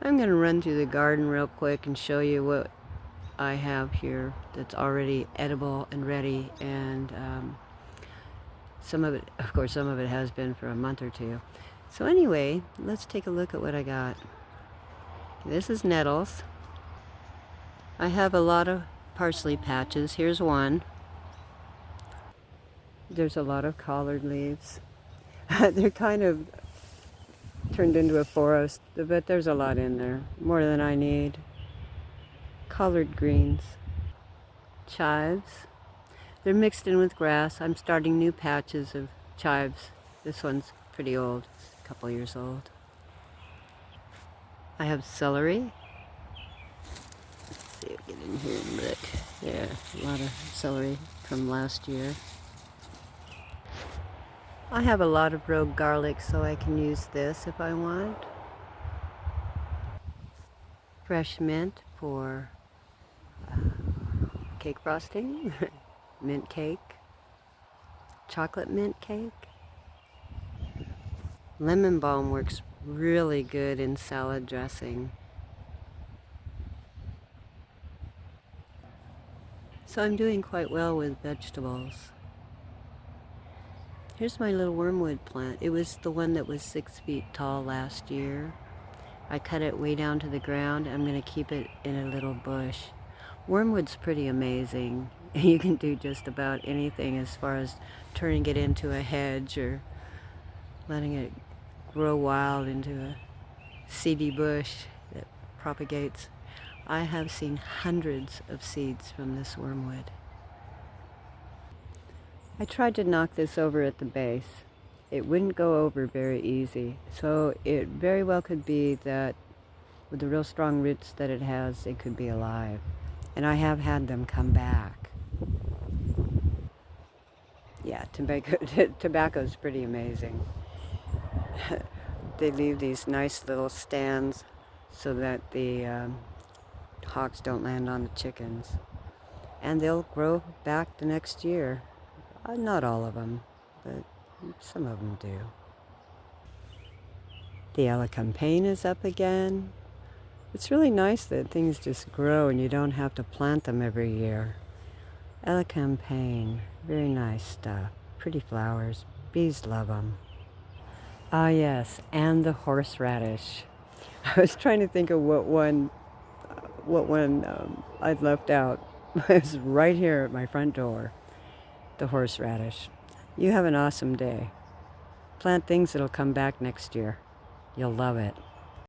I'm going to run through the garden real quick and show you what I have here that's already edible and ready, and some of it, of course, some of it has been for a month or two. So anyway, let's take a look at what I got. This is nettles. I have a lot of parsley patches. Here's one. There's a lot of collard leaves. They're kind of turned into a forest, but there's a lot in there, more than I need. Collard greens, chives. They're mixed in with grass. I'm starting new patches of chives. This one's pretty old, a couple years old. I have celery. Let's see if I get in here and look. Yeah, a lot of celery from last year. I have a lot of rogue garlic, so I can use this if I want. Fresh mint for cake frosting, mint cake, chocolate mint cake. Lemon balm works really good in salad dressing. So I'm doing quite well with vegetables. Here's my little wormwood plant. It was the one that was 6 feet tall last year. I cut it way down to the ground. I'm going to keep it in a little bush. Wormwood's pretty amazing. You can do just about anything as far as turning it into a hedge or letting it grow wild into a seedy bush that propagates. I have seen hundreds of seeds from this wormwood. I tried to knock this over at the base. It wouldn't go over very easy, so it very well could be that with the real strong roots that it has, it could be alive. And I have had them come back. Yeah, tobacco's pretty amazing. They leave these nice little stands so that the hawks don't land on the chickens. And they'll grow back the next year. Not all of them, but some of them do. The elecampane is up again. It's really nice that things just grow and you don't have to plant them every year. Elecampane, very nice stuff. Pretty flowers. Bees love them. Ah yes, and the horseradish. I was trying to think of what one I'd left out. It was right here at my front door. The horseradish. You have an awesome day. Plant things that'll come back next year. You'll love it.